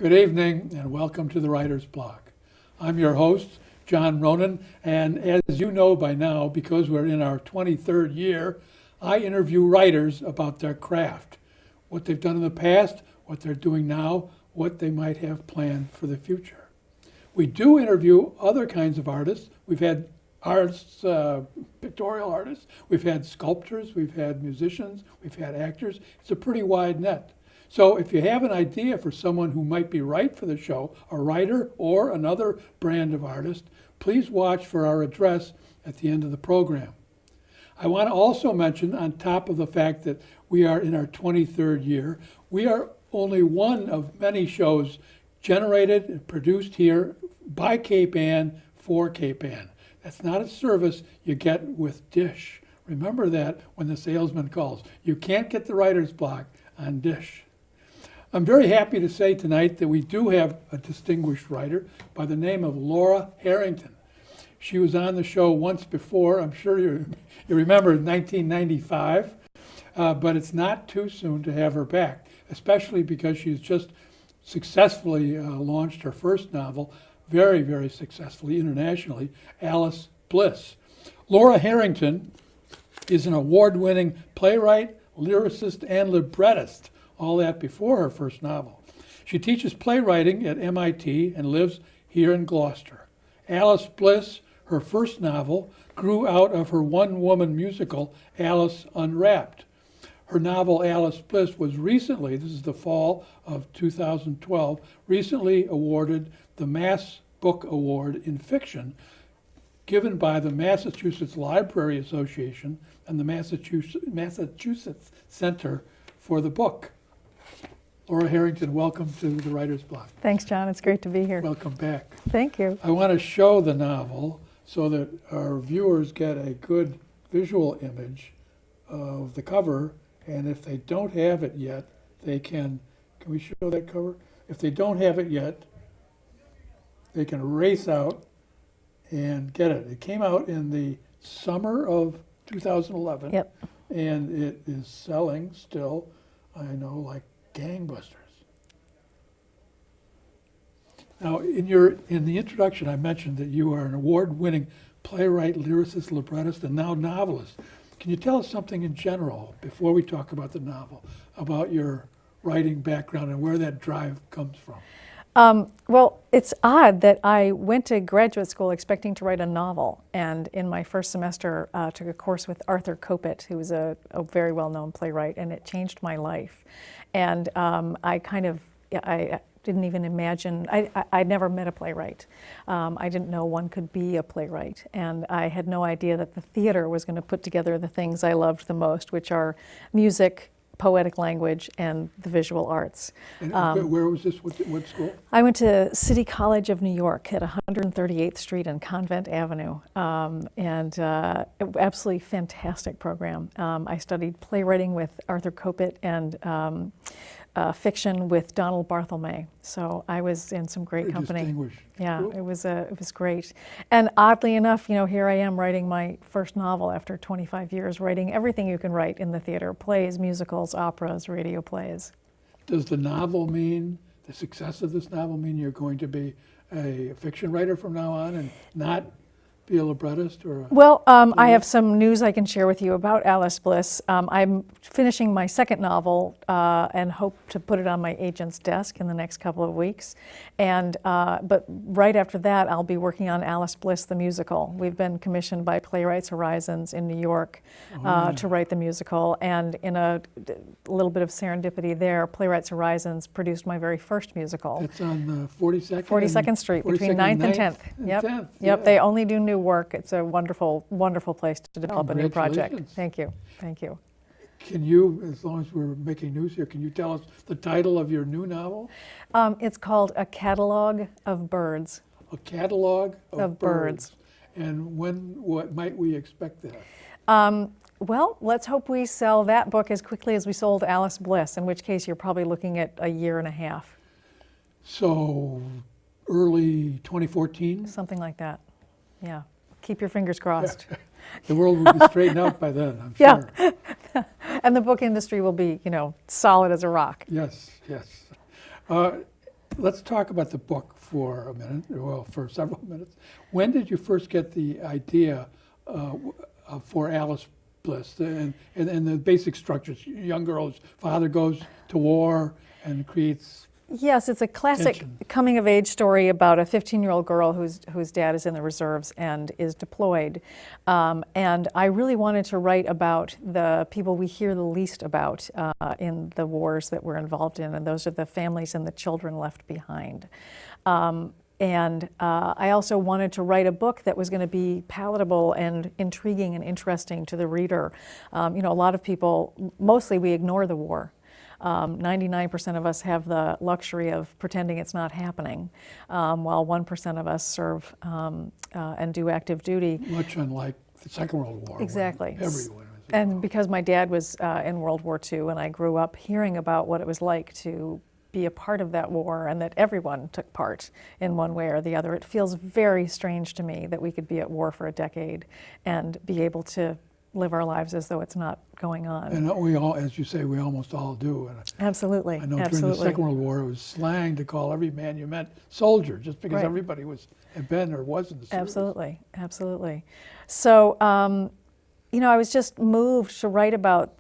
Good evening and welcome to the Writer's Block. I'm your host, John Ronan, and as you know by now, because we're in our 23rd year, I interview writers about their craft, what they've done in the past, what they're doing now, what they might have planned for the future. We do interview other kinds of artists. We've had artists, pictorial artists, we've had sculptors, we've had musicians, we've had actors. It's a pretty wide net. So if you have an idea for someone who might be right for the show, a writer or another brand of artist, please watch for our address at the end of the program. I want to also mention, on top of the fact that we are in our 23rd year, we are only one of many shows generated and produced here by Cape Ann for Cape Ann. That's not a service you get with Dish. Remember that when the salesman calls. You can't get the Writer's Block on Dish. I'm very happy to say tonight that we do have a distinguished writer by the name of Laura Harrington. She was on the show once before. I'm sure you remember 1995, but it's not too soon to have her back, especially because she's just successfully launched her first novel, very, very successfully internationally, Alice Bliss. Laura Harrington is an award-winning playwright, lyricist, and librettist, all that before her first novel. She teaches playwriting at MIT and lives here in Gloucester. Alice Bliss, her first novel, grew out of her one-woman musical, Alice Unwrapped. Her novel, Alice Bliss, was recently, this is the fall of 2012, recently awarded the Mass Book Award in Fiction, given by the Massachusetts Library Association and the Massachusetts Center for the Book. Laura Harrington, welcome to the Writer's Block. Thanks, John. It's great to be here. Welcome back. Thank you. I want to show the novel so that our viewers get a good visual image of the cover, and if they don't have it yet, they can we show that cover? If they don't have it yet, they can race out and get it. It came out in the summer of 2011. Yep. And it is selling still, I know, like gangbusters. Now, in the introduction, I mentioned that you are an award-winning playwright, lyricist, librettist, and now novelist. Can you tell us something in general, before we talk about the novel, about your writing background and where that drive comes from? Well, it's odd that I went to graduate school expecting to write a novel, and in my first semester took a course with Arthur Kopit, who was a very well-known playwright, and it changed my life. And I didn't even imagine, I'd never met a playwright. I didn't know one could be a playwright, and I had no idea that the theater was going to put together the things I loved the most, which are music, poetic language, and the visual arts. And where was this? What school? I went to City College of New York at 138th Street and Convent Avenue, and absolutely fantastic program. I studied playwriting with Arthur Kopit and fiction with Donald Barthelme. So I was in some great company. Distinguished. Yeah, Cool. it was great. And oddly enough, here I am writing my first novel after 25 years, writing everything you can write in the theater: plays, musicals, operas, radio plays. Does the success of this novel mean you're going to be a fiction writer from now on and not be a librettist or Well, I have some news I can share with you about Alice Bliss. I'm finishing my second novel and hope to put it on my agent's desk in the next couple of weeks. And but right after that, I'll be working on Alice Bliss, the musical. We've been commissioned by Playwrights Horizons in New York to write the musical. And in a little bit of serendipity there, Playwrights Horizons produced my very first musical. It's on 42nd? 42nd Street, between 9th and 10th. Yep. 10th, Yep. yeah. They only do new work. It's a wonderful, wonderful place to develop a new project. Congratulations. Thank you. Thank you. Can you, as long as we're making news here, can you tell us the title of your new novel? It's called A Catalog of Birds. A Catalog of Birds. And what might we expect that? Well, let's hope we sell that book as quickly as we sold Alice Bliss, in which case you're probably looking at a year and a half. So early 2014? Something like that. Yeah. Keep your fingers crossed. The world will be straightened out by then, I'm Yeah. sure. And the book industry will be, solid as a rock. Yes, yes. let's talk about the book for a minute, well, for several minutes. When did you first get the idea for Alice Bliss and the basic structures? Young girl's father goes to war and creates. Yes, it's a classic Tension. coming-of-age story about a 15-year-old girl whose dad is in the reserves and is deployed. And I really wanted to write about the people we hear the least about in the wars that we're involved in, and those are the families and the children left behind. And I also wanted to write a book that was going to be palatable and intriguing and interesting to the reader. A lot of people, mostly we ignore the war. 99% of us have the luxury of pretending it's not happening, while 1% of us serve and do active duty. Much unlike the Second World War. Exactly. Everyone was involved. And because my dad was in World War II, and I grew up hearing about what it was like to be a part of that war and that everyone took part in one way or the other, it feels very strange to me that we could be at war for a decade and be able to live our lives as though it's not going on. And we all, as you say, we almost all do. And Absolutely. I know during Absolutely. the Second World War, it was slang to call every man you met soldier, just because Right. everybody had been or was in the service. Absolutely, absolutely. So, I was just moved to write about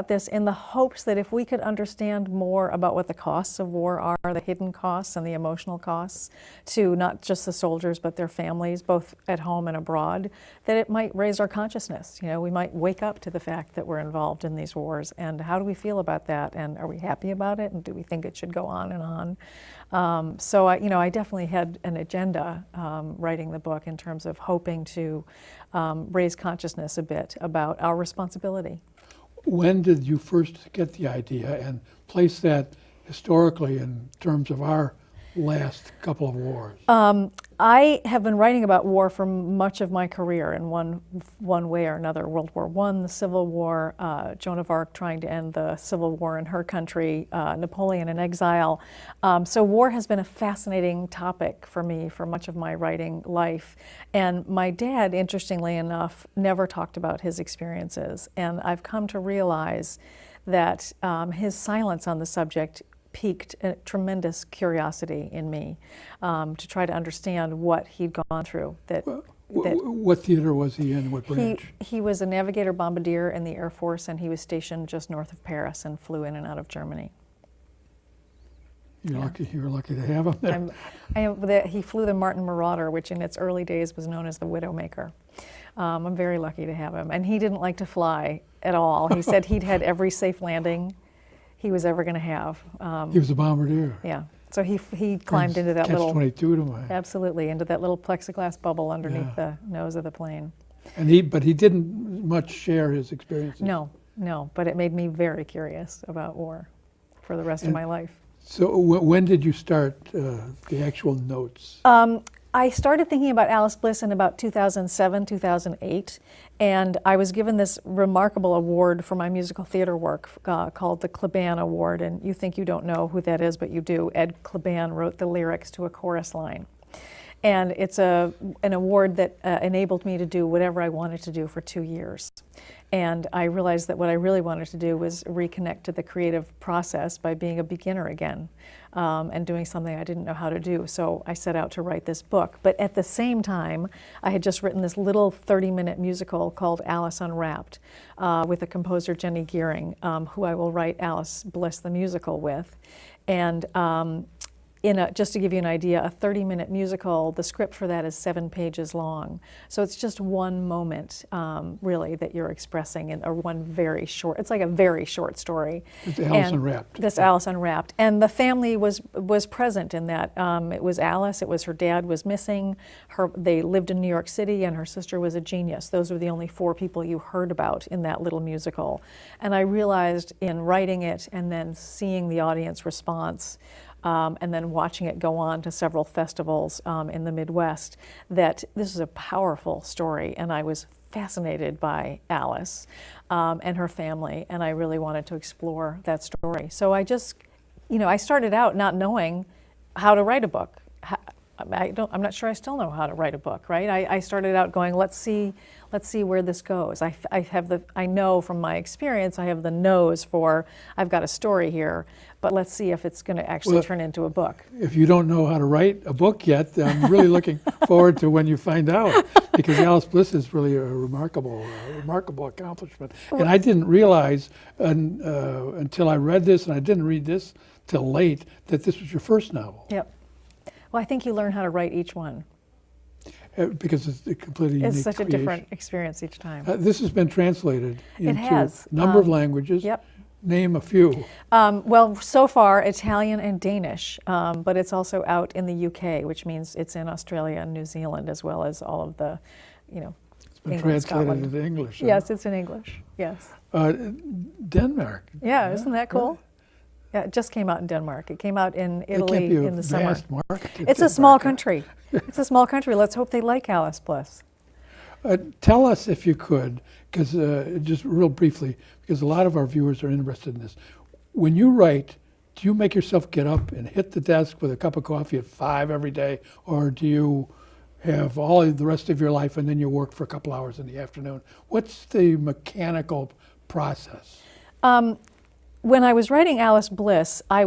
this in the hopes that if we could understand more about what the costs of war are, the hidden costs and the emotional costs to not just the soldiers but their families, both at home and abroad, that it might raise our consciousness. We might wake up to the fact that we're involved in these wars, and how do we feel about that, and are we happy about it, and do we think it should go on and on? So I definitely had an agenda writing the book in terms of hoping to raise consciousness a bit about our responsibility. When did you first get the idea and place that historically in terms of our last couple of wars? I have been writing about war for much of my career in one way or another. World War I, the Civil War, Joan of Arc trying to end the Civil War in her country, Napoleon in exile. So war has been a fascinating topic for me for much of my writing life. And my dad, interestingly enough, never talked about his experiences. And I've come to realize that his silence on the subject piqued a tremendous curiosity in me to try to understand what he'd gone through. What theater was he in? What branch? He was a navigator bombardier in the Air Force, and he was stationed just north of Paris and flew in and out of Germany. You're lucky to have him there. He flew the Martin Marauder, which in its early days was known as the Widowmaker. I'm very lucky to have him. And he didn't like to fly at all. He said he'd had every safe landing he was ever going to have. He was a bombardier. Yeah. So he climbed into that little Catch-22 to mine. Absolutely, into that little plexiglass bubble underneath the nose of the plane. But he didn't much share his experiences. No, but it made me very curious about war for the rest of my life. So when did you start the actual notes? I started thinking about Alice Bliss in about 2007, 2008, and I was given this remarkable award for my musical theater work called the Kleban Award, and you think you don't know who that is, but you do. Ed Kleban wrote the lyrics to a chorus line. And it's an award that enabled me to do whatever I wanted to do for 2 years. And I realized that what I really wanted to do was reconnect to the creative process by being a beginner again and doing something I didn't know how to do. So I set out to write this book. But at the same time, I had just written this little 30-minute musical called Alice Unwrapped with the composer Jenny Gearing, who I will write Alice Bliss the musical with. And just to give you an idea, a 30-minute musical, the script for that is 7 pages long. So it's just one moment, really, that you're expressing, or one very short, it's like a very short story. It's Alice Unwrapped. This Alice Unwrapped. And the family was present in that. It was Alice, it was her dad was missing, they lived in New York City, and her sister was a genius. Those were the only 4 people you heard about in that little musical. And I realized in writing it and then seeing the audience response, and then watching it go on to several festivals in the Midwest, that this is a powerful story, and I was fascinated by Alice and her family, and I really wanted to explore that story. So I just, I started out not knowing how to write a book. I'm not sure I still know how to write a book, right? I started out going, let's see where this goes. I know from my experience, I have the nose for, I've got a story here, but let's see if it's going to actually turn into a book. If you don't know how to write a book yet, I'm really looking forward to when you find out, because Alice Bliss is really a remarkable accomplishment. And I didn't realize until I read this, and I didn't read this till late, that this was your first novel. Yep. Well, I think you learn how to write each one. Because it's a completely unique It's such a creation. different experience each time. This has been translated into has. a number of languages. Yep. Name a few. Well, so far, Italian and Danish, but it's also out in the UK, which means it's in Australia and New Zealand, as well as all of the, It's been England, translated Scotland. into English. Yes, it's in English, yes. Denmark. Yeah, isn't that cool? Yeah, it just came out in Denmark. It came out in It Italy can't be a in the summer. vast market in It's a small Denmark. country. It's a small country. Let's hope they like Alice Bliss. Tell us, if you could, because just real briefly, because a lot of our viewers are interested in this. When you write, do you make yourself get up and hit the desk with a cup of coffee at 5 every day, or do you have all of the rest of your life and then you work for a couple hours in the afternoon? What's the mechanical process? When I was writing Alice Bliss, I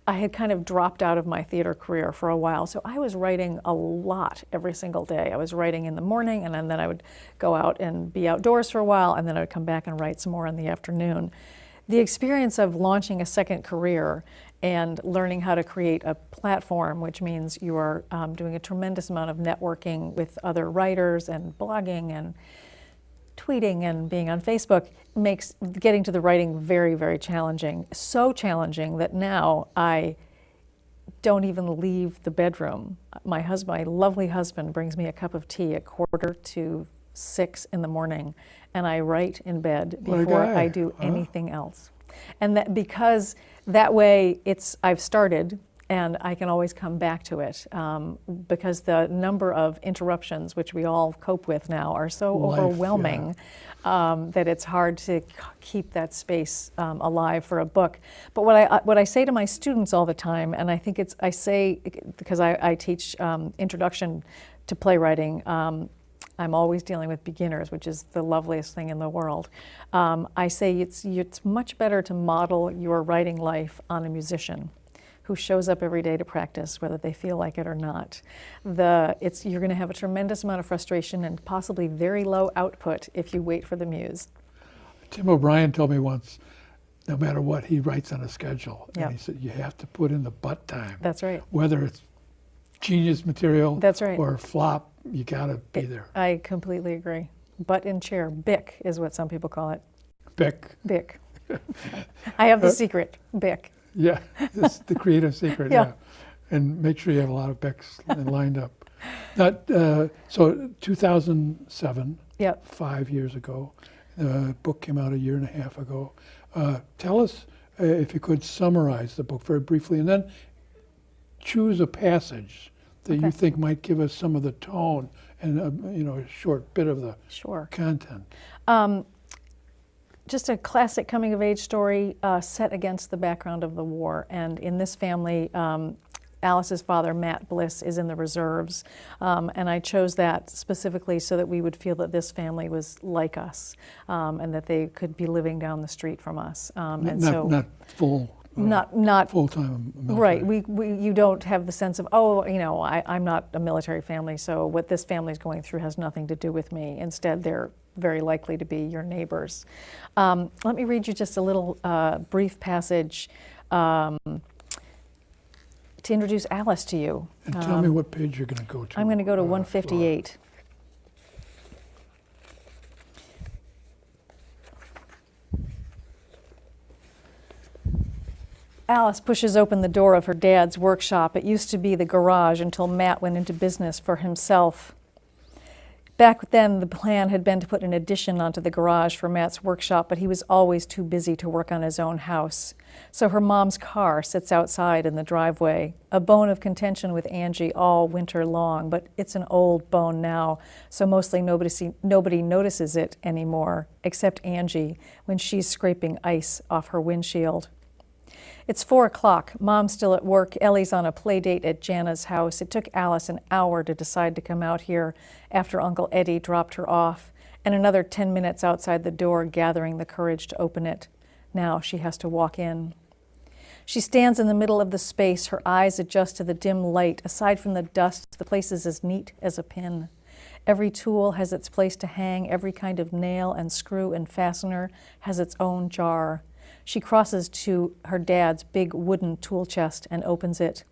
had kind of dropped out of my theater career for a while, so I was writing a lot every single day. I was writing in the morning, and then I would go out and be outdoors for a while, and then I would come back and write some more in the afternoon. The experience of launching a second career and learning how to create a platform, which means you are doing a tremendous amount of networking with other writers and blogging and tweeting and being on Facebook, makes getting to the writing very, very challenging. So challenging that now I don't even leave the bedroom. My lovely husband, brings me a cup of tea at 5:45 in the morning, and I write in bed before I do anything else. And that, because that way I've started, and I can always come back to it, because the number of interruptions, which we all cope with now, are so overwhelming that it's hard to keep that space alive for a book. But what I say to my students all the time, and I think because I teach introduction to playwriting, I'm always dealing with beginners, which is the loveliest thing in the world. I say it's much better to model your writing life on a musician who shows up every day to practice, whether they feel like it or not. You're going to have a tremendous amount of frustration and possibly very low output if you wait for the muse. Tim O'Brien told me once, no matter what, he writes on a schedule. Yep. And he said, you have to put in the butt time. That's right. Whether it's genius material That's right. or flop, you got to be there. I completely agree. Butt in chair. Bic is what some people call it. Bic. Bic. I have the secret. Bic. Yeah, this is the creative secret. Yeah. And make sure you have a lot of Bics lined up. So 2007, Yep. 5 years ago. The book came out a year and a half ago. Tell us, if you could, summarize the book very briefly, and then choose a passage that you think might give us some of the tone and a short bit of the content. Just a classic coming-of-age story set against the background of the war. And in this family, Alice's father, Matt Bliss, is in the reserves. And I chose that specifically so that we would feel that this family was like us, and that they could be living down the street from us. Not full. Not full-time military. Right. You don't have the sense of, I'm not a military family, so what this family is going through has nothing to do with me. Instead, they're very likely to be your neighbors. Let me read you just a little brief passage to introduce Alice to you. And tell me what page you're going to go to. I'm going to go to 158. Alice pushes open the door of her dad's workshop. It used to be the garage until Matt went into business for himself. Back then, the plan had been to put an addition onto the garage for Matt's workshop, but he was always too busy to work on his own house. So her mom's car sits outside in the driveway, a bone of contention with Angie all winter long, but it's an old bone now, so mostly nobody notices it anymore, except Angie when she's scraping ice off her windshield. It's 4 o'clock. Mom's still at work. Ellie's on a play date at Jana's house. It took Alice an hour to decide to come out here after Uncle Eddie dropped her off, and another 10 minutes outside the door gathering the courage to open it. Now she has to walk in. She stands in the middle of the space. Her eyes adjust to the dim light. Aside from the dust, the place is as neat as a pin. Every tool has its place to hang. Every kind of nail and screw and fastener has its own jar. She crosses to her dad's big wooden tool chest and opens it.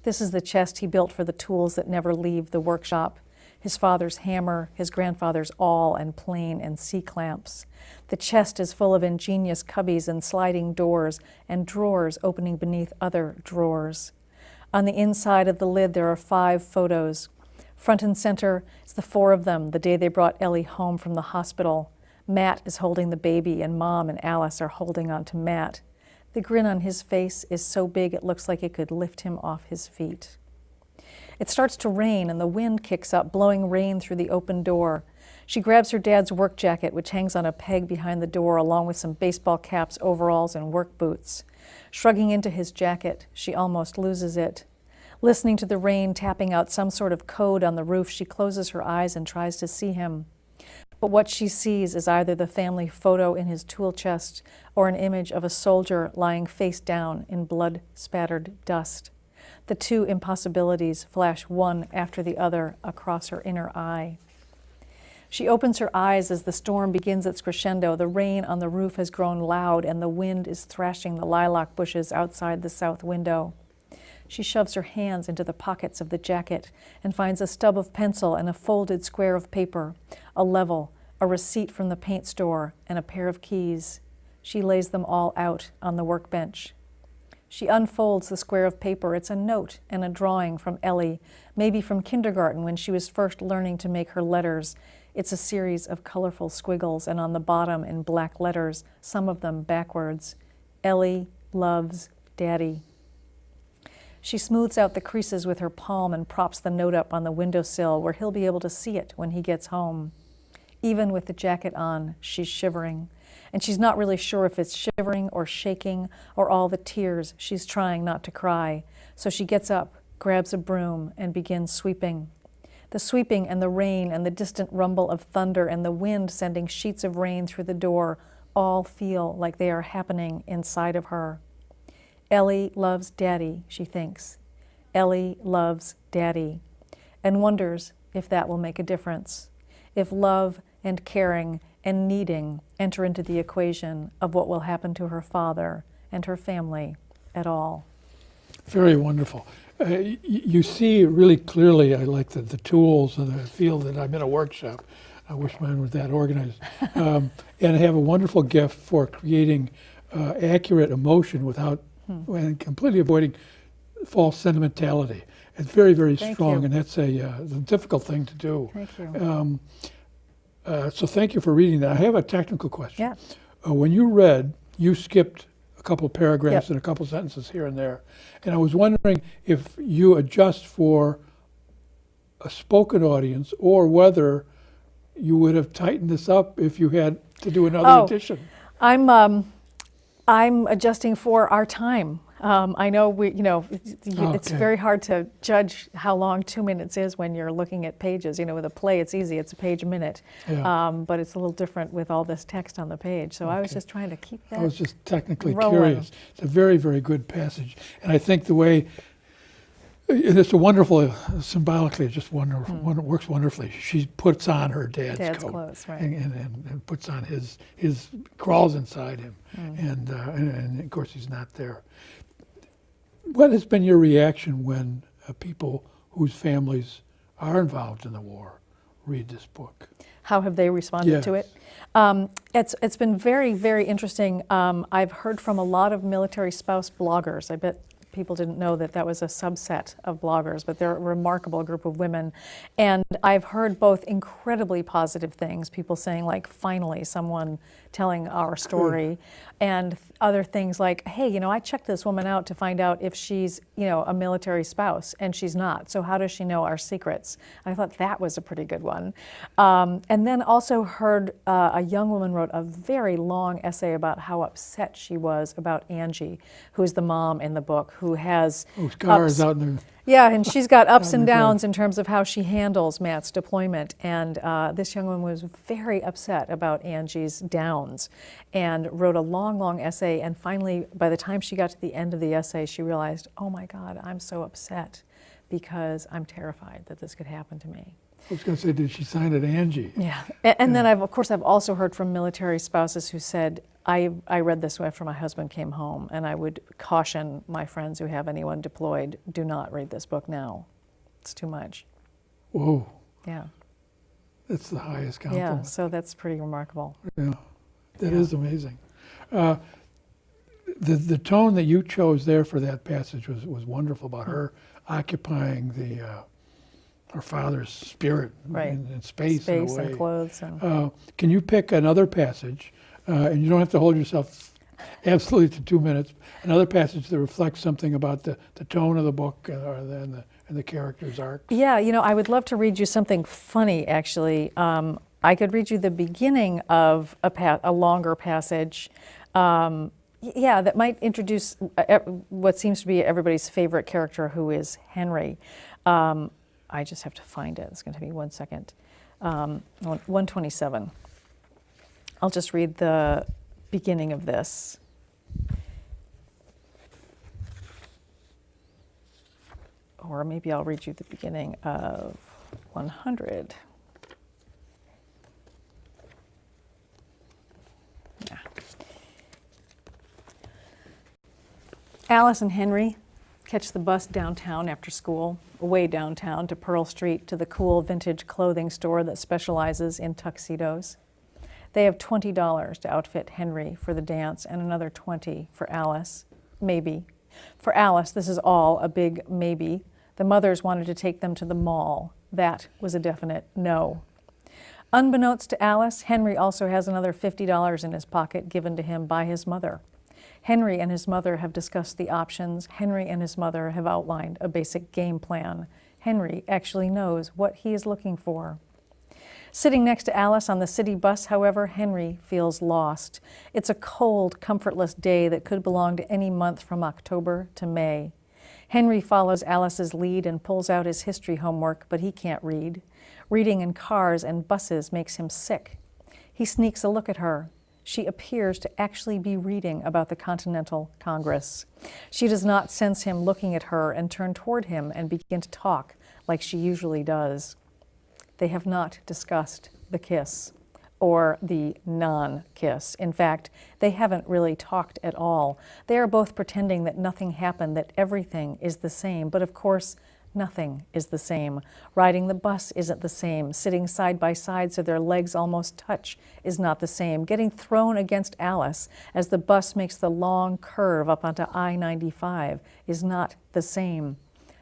This is the chest he built for the tools that never leave the workshop. His father's hammer, his grandfather's awl and plane and C-clamps. The chest is full of ingenious cubbies and sliding doors and drawers opening beneath other drawers. On the inside of the lid there are 5 photos. Front and center is the 4 of them, the day they brought Ellie home from the hospital. Matt is holding the baby, and Mom and Alice are holding on to Matt. The grin on his face is so big it looks like it could lift him off his feet. It starts to rain, and the wind kicks up, blowing rain through the open door. She grabs her dad's work jacket, which hangs on a peg behind the door, along with some baseball caps, overalls, and work boots. Shrugging into his jacket, she almost loses it. Listening to the rain tapping out some sort of code on the roof, she closes her eyes and tries to see him. But what she sees is either the family photo in his tool chest or an image of a soldier lying face down in blood-spattered dust. The 2 impossibilities flash one after the other across her inner eye. She opens her eyes as the storm begins its crescendo. The rain on the roof has grown loud, and the wind is thrashing the lilac bushes outside the south window. She shoves her hands into the pockets of the jacket and finds a stub of pencil and a folded square of paper, a level, a receipt from the paint store, and a pair of keys. She lays them all out on the workbench. She unfolds the square of paper. It's a note and a drawing from Ellie, maybe from kindergarten when she was first learning to make her letters. It's a series of colorful squiggles, and on the bottom in black letters, some of them backwards, Ellie loves Daddy. She smooths out the creases with her palm and props the note up on the windowsill where he'll be able to see it when he gets home. Even with the jacket on, she's shivering. And she's not really sure if it's shivering or shaking or all the tears she's trying not to cry. So she gets up, grabs a broom, and begins sweeping. The sweeping and the rain and the distant rumble of thunder and the wind sending sheets of rain through the door all feel like they are happening inside of her. Ellie loves Daddy, she thinks. Ellie loves Daddy, and wonders if that will make a difference, if love and caring and needing enter into the equation of what will happen to her father and her family at all. Very wonderful. You see really clearly, I like the tools, and I feel that I'm in a workshop. I wish mine was that organized. And I have a wonderful gift for creating accurate emotion without and completely avoiding false sentimentality. It's very, very strong, and that's a difficult thing to do. Thank you. So thank you for reading that. I have a technical question. Yeah. When you read, you skipped a couple of paragraphs Yep. and a couple of sentences here and there. And I was wondering if you adjust for a spoken audience or whether you would have tightened this up if you had to do another edition. I'm adjusting for our time. I know it's very hard to judge how long 2 minutes is when you're looking at pages. With a play, it's easy; it's a page a minute. Yeah. But it's a little different with all this text on the page. So I was just trying to keep that. I was just technically rolling. curious. It's a very, very good passage, and I think the way it's a wonderful, symbolically, it just wonderful. It works wonderfully. She puts on her dad's coat, clothes, right? and puts on his crawls inside him, and of course he's not there. What has been your reaction when people whose families are involved in the war read this book? How have they responded to it? It's been very, very interesting. I've heard from a lot of military spouse bloggers. I bet people didn't know that that was a subset of bloggers, but they're a remarkable group of women. And I've heard both incredibly positive things, people saying like, finally, someone telling our story, and other things like, hey, you know, I checked this woman out to find out if she's, you know, a military spouse, and she's not. So how does she know our secrets? I thought that was a pretty good one. And then also heard a young woman wrote a very long essay about how upset she was about Angie, who's the mom in the book, who has scars out in there. yeah, and she's got ups and Right. downs in terms of how she handles Matt's deployment. And this young woman was very upset about Angie's downs and wrote a long, long essay. And finally, by the time she got to the end of the essay, she realized, oh my God, I'm so upset because I'm terrified that this could happen to me. I was going to say, did she sign it Angie? Yeah. And then I've also heard from military spouses who said, I read this after my husband came home, and I would caution my friends who have anyone deployed, do not read this book now. It's too much. Whoa, Yeah. that's the highest compliment. Yeah, so that's pretty remarkable. Yeah, that Yeah. is amazing. The tone that you chose there for that passage was wonderful about her occupying her father's spirit Right. in space in a Space way. and clothes. And, Can you pick another passage, and you don't have to hold yourself absolutely to 2 minutes, another passage that reflects something about the tone of the book and the character's arc? yeah, you know, I would love to read you something funny, actually. I could read you the beginning of a longer passage. Yeah, that might introduce what seems to be everybody's favorite character, who is Henry. I just have to find it. It's going to take me 1 second. 127. I'll just read the beginning of this. Or maybe I'll read you the beginning of 100. Yeah. Alice and Henry catch the bus downtown after school, away downtown to Pearl Street to the cool vintage clothing store that specializes in tuxedos. They have $20 to outfit Henry for the dance and another $20 for Alice. Maybe. For Alice, this is all a big maybe. The mothers wanted to take them to the mall. That was a definite no. Unbeknownst to Alice, Henry also has another $50 in his pocket given to him by his mother. Henry and his mother have discussed the options. Henry and his mother have outlined a basic game plan. Henry actually knows what he is looking for. Sitting next to Alice on the city bus, however, Henry feels lost. It's a cold, comfortless day that could belong to any month from October to May. Henry follows Alice's lead and pulls out his history homework, but he can't read. Reading in cars and buses makes him sick. He sneaks a look at her. She appears to actually be reading about the Continental Congress. She does not sense him looking at her and turn toward him and begin to talk like she usually does. They have not discussed the kiss or the non-kiss. In fact, they haven't really talked at all. They are both pretending that nothing happened, that everything is the same. But of course, nothing is the same. Riding the bus isn't the same. Sitting side by side so their legs almost touch is not the same. Getting thrown against Alice as the bus makes the long curve up onto I-95 is not the same.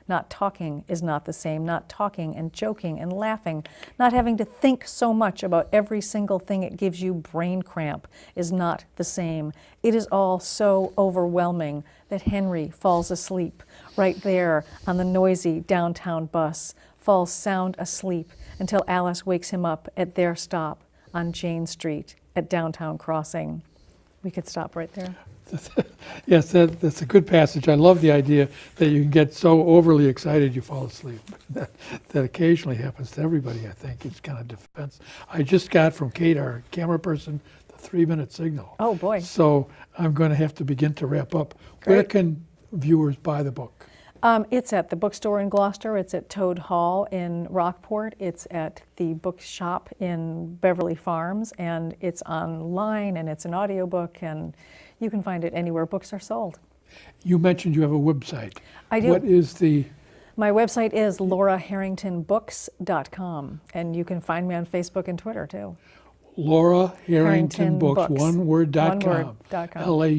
Not talking is not the same. Not talking and joking and laughing, not having to think so much about every single thing it gives you brain cramp is not the same. It is all so overwhelming that Henry falls asleep right there on the noisy downtown bus, falls sound asleep until Alice wakes him up at their stop on Jane Street at Downtown Crossing. We could stop right there. Yes, that's a good passage. I love the idea that you can get so overly excited you fall asleep. That occasionally happens to everybody, I think. It's kind of defense. I just got from Kate, our camera person, the 3-minute signal. Oh, boy. So I'm going to have to begin to wrap up. Where Great. can viewers buy the book? It's at the bookstore in Gloucester. It's at Toad Hall in Rockport. It's at the bookshop in Beverly Farms. And it's online, and it's an audiobook, and you can find it anywhere books are sold. You mentioned you have a website. I do. What is the... My website is lauraharringtonbooks.com, and you can find me on Facebook and Twitter, too. Laura Harrington Books, Books. one word, One .com. word, .com. Laura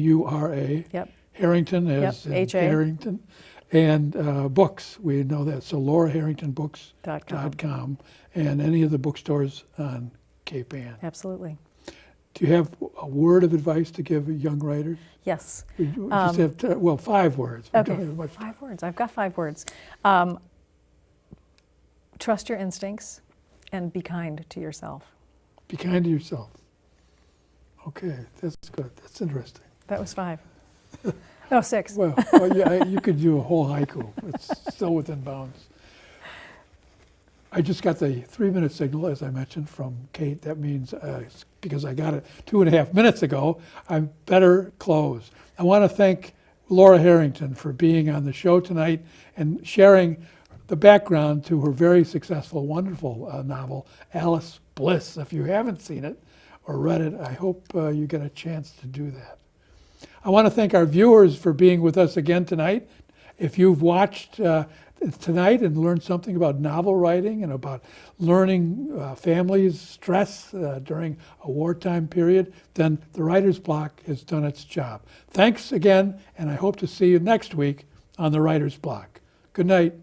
Yep. Harrington, as in H.A. Harrington, and books. We know that. So LauraHarringtonBooks.com and any of the bookstores on Cape Ann. Absolutely. Do you have a word of advice to give young writers? Yes. We just have, 5 words. We don't Okay, have much. 5 words. I've got 5 words. Trust your instincts and be kind to yourself. Be kind to yourself. Okay, that's good. That's interesting. That was 5. No, 6. Well, yeah, you could do a whole haiku. It's still within bounds. I just got the 3-minute signal, as I mentioned, from Kate. That means, because I got it 2.5 minutes ago, I better close. I want to thank Laura Harrington for being on the show tonight and sharing the background to her very successful, wonderful novel, Alice Bliss. If you haven't seen it or read it, I hope you get a chance to do that. I want to thank our viewers for being with us again tonight. If you've watched tonight and learned something about novel writing and about learning families' stress during a wartime period, then the Writer's Block has done its job. Thanks again, and I hope to see you next week on the Writer's Block. Good night.